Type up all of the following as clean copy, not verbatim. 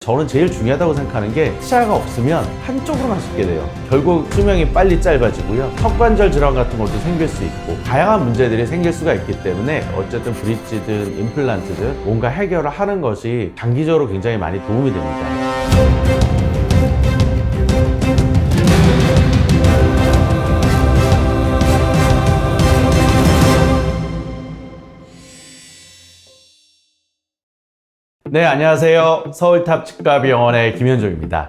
저는 제일 중요하다고 생각하는 게 치아가 없으면 한쪽으로만 씻게 돼요. 결국 수명이 빨리 짧아지고요. 턱관절 질환 같은 것도 생길 수 있고 다양한 문제들이 생길 수가 있기 때문에 어쨌든 브릿지든 임플란트든 뭔가 해결을 하는 것이 장기적으로 굉장히 많이 도움이 됩니다. 네, 안녕하세요. 서울탑 치과병원의 김현종입니다.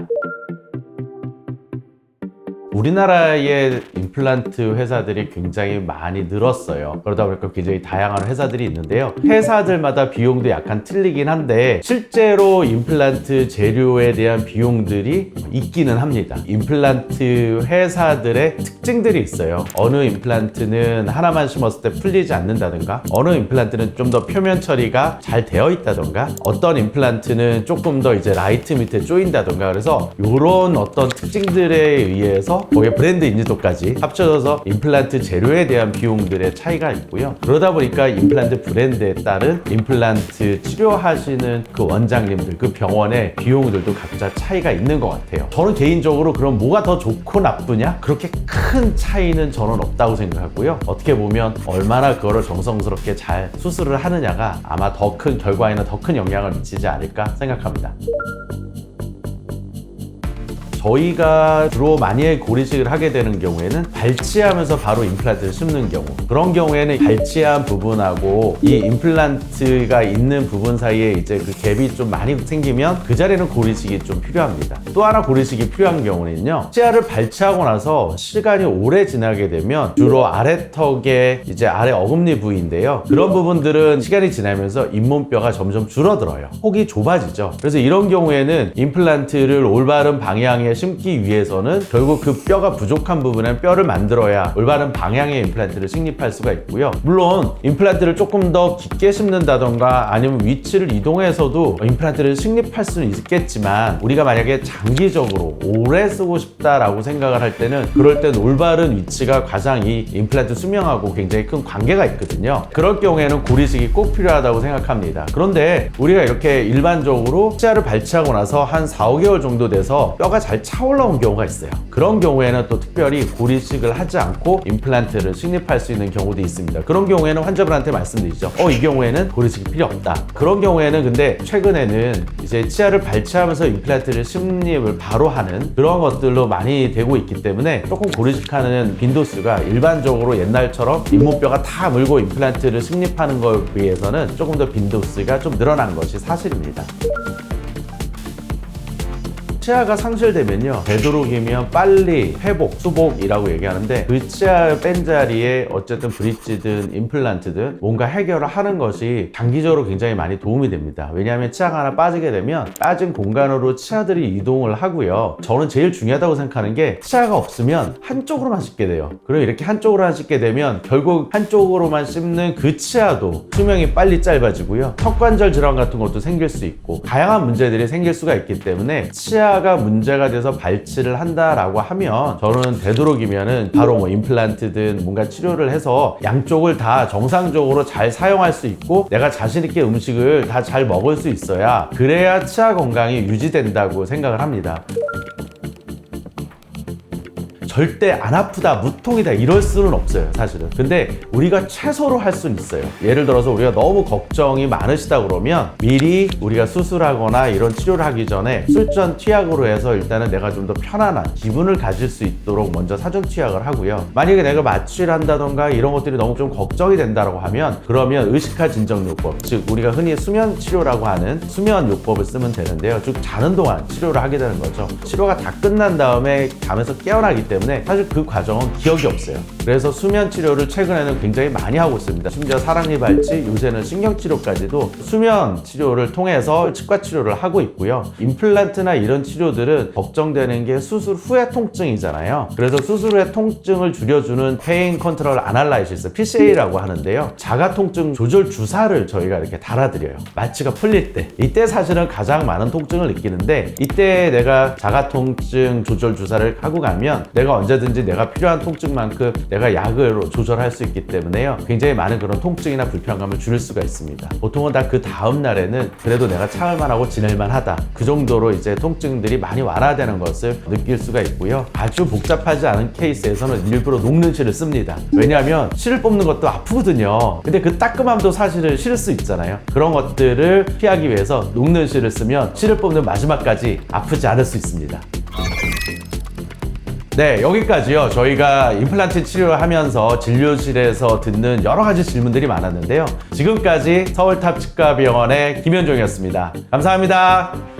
우리나라의 임플란트 회사들이 굉장히 많이 늘었어요. 그러다 보니까 굉장히 다양한 회사들이 있는데요. 회사들마다 비용도 약간 틀리긴 한데 실제로 임플란트 재료에 대한 비용들이 있기는 합니다. 임플란트 회사들의 특징들이 있어요. 어느 임플란트는 하나만 심었을 때 풀리지 않는다든가, 어느 임플란트는 좀 더 표면 처리가 잘 되어 있다든가, 어떤 임플란트는 조금 더 이제 라이트 밑에 조인다든가, 그래서 이런 어떤 특징들에 의해서 거기에 브랜드 인지도까지 합쳐져서 임플란트 재료에 대한 비용들의 차이가 있고요. 그러다 보니까 임플란트 브랜드에 따른 임플란트 치료하시는 그 원장님들, 그 병원의 비용들도 각자 차이가 있는 것 같아요. 저는 개인적으로 그럼 뭐가 더 좋고 나쁘냐? 그렇게 큰 차이는 저는 없다고 생각하고요. 어떻게 보면 얼마나 그거를 정성스럽게 잘 수술을 하느냐가 아마 더 큰 결과에는 더 큰 영향을 미치지 않을까 생각합니다. 저희가 주로 많이 고리식을 하게 되는 경우에는 발치하면서 바로 임플란트를 심는 경우, 그런 경우에는 발치한 부분하고 이 임플란트가 있는 부분 사이에 이제 그 갭이 좀 많이 생기면 그 자리에는 고리식이 좀 필요합니다. 또 하나 고리식이 필요한 경우는요, 치아를 발치하고 나서 시간이 오래 지나게 되면 주로 아래턱의 이제 아래 어금니 부위인데요, 그런 부분들은 시간이 지나면서 잇몸뼈가 점점 줄어들어요. 폭이 좁아지죠. 그래서 이런 경우에는 임플란트를 올바른 방향에 심기 위해서는 결국 그 뼈가 부족한 부분에 뼈를 만들어야 올바른 방향의 임플란트를 식립할 수가 있고요. 물론 임플란트를 조금 더 깊게 심는다던가 아니면 위치를 이동해서도 임플란트를 식립할 수는 있겠지만, 우리가 만약에 장기적으로 오래 쓰고 싶다라고 생각을 할 때는 그럴 땐 올바른 위치가 가장 이 임플란트 수명하고 굉장히 큰 관계가 있거든요. 그럴 경우에는 고리식이 꼭 필요하다고 생각합니다. 그런데 우리가 이렇게 일반적으로 치아를 발치하고 나서 한 4, 5개월 정도 돼서 뼈가 잘 차 올라온 경우가 있어요. 그런 경우에는 또 특별히 고리식을 하지 않고 임플란트를 식립할 수 있는 경우도 있습니다. 그런 경우에는 환자분한테 말씀드리죠. 이 경우에는 고리식이 필요 없다. 그런 경우에는 근데 최근에는 이제 치아를 발치하면서 임플란트를 식립을 바로 하는 그런 것들로 많이 되고 있기 때문에 조금 고리식하는 빈도수가 일반적으로 옛날처럼 잇몸뼈가 다 물고 임플란트를 식립하는 것에 비해서는 조금 더 빈도수가 좀 늘어난 것이 사실입니다. 치아가 상실되면요, 되도록이면 빨리 회복, 수복이라고 얘기하는데, 그 치아 뺀 자리에 어쨌든 브릿지든 임플란트든 뭔가 해결을 하는 것이 장기적으로 굉장히 많이 도움이 됩니다. 왜냐하면 치아가 하나 빠지게 되면 빠진 공간으로 치아들이 이동을 하고요. 저는 제일 중요하다고 생각하는 게 치아가 없으면 한쪽으로만 씹게 돼요. 그럼 이렇게 한쪽으로만 씹게 되면 결국 한쪽으로만 씹는 그 치아도 수명이 빨리 짧아지고요. 턱관절 질환 같은 것도 생길 수 있고 다양한 문제들이 생길 수가 있기 때문에 치아가 문제가 돼서 발치를 한다라고 하면 저는 되도록이면은 바로 뭐 임플란트든 뭔가 치료를 해서 양쪽을 다 정상적으로 잘 사용할 수 있고 내가 자신 있게 음식을 다 잘 먹을 수 있어야, 그래야 치아 건강이 유지된다고 생각을 합니다. 절대 안 아프다, 무통이다 이럴 수는 없어요, 사실은. 근데 우리가 최소로 할 수는 있어요. 예를 들어서 우리가 너무 걱정이 많으시다 그러면 미리 우리가 수술하거나 이런 치료를 하기 전에 술전 투약으로 해서 일단은 내가 좀 더 편안한 기분을 가질 수 있도록 먼저 사전 투약을 하고요. 만약에 내가 마취를 한다던가 이런 것들이 너무 좀 걱정이 된다고 하면, 그러면 의식화 진정요법, 즉 우리가 흔히 수면 치료라고 하는 수면 요법을 쓰면 되는데요. 즉 자는 동안 치료를 하게 되는 거죠. 치료가 다 끝난 다음에 잠에서 깨어나기 때문에 사실 그 과정은 기억이 없어요. 그래서 수면 치료를 최근에는 굉장히 많이 하고 있습니다. 심지어 사랑니 발치, 요새는 신경치료까지도 수면 치료를 통해서 치과 치료를 하고 있고요. 임플란트나 이런 치료들은 걱정되는 게 수술 후의 통증이잖아요. 그래서 수술 후의 통증을 줄여주는 페인 컨트롤 아날라이시스, PCA라고 하는데요, 자가 통증 조절 주사를 저희가 이렇게 달아드려요. 마취가 풀릴 때, 이때 사실은 가장 많은 통증을 느끼는데, 이때 내가 자가 통증 조절 주사를 하고 가면 내가 내가 언제든지 내가 필요한 통증만큼 내가 약으로 조절할 수 있기 때문에요. 굉장히 많은 그런 통증이나 불편감을 줄일 수가 있습니다. 보통은 다 그 다음 날에는 그래도 내가 참을만하고 지낼만하다. 그 정도로 이제 통증들이 많이 완화되는 것을 느낄 수가 있고요. 아주 복잡하지 않은 케이스에서는 일부러 녹는 실을 씁니다. 왜냐하면 실을 뽑는 것도 아프거든요. 근데 그 따끔함도 사실은 싫을 수 있잖아요. 그런 것들을 피하기 위해서 녹는 실을 쓰면 실을 뽑는 마지막까지 아프지 않을 수 있습니다. 네, 여기까지요. 저희가 임플란트 치료를 하면서 진료실에서 듣는 여러 가지 질문들이 많았는데요. 지금까지 서울탑 치과병원의 김현종이었습니다. 감사합니다.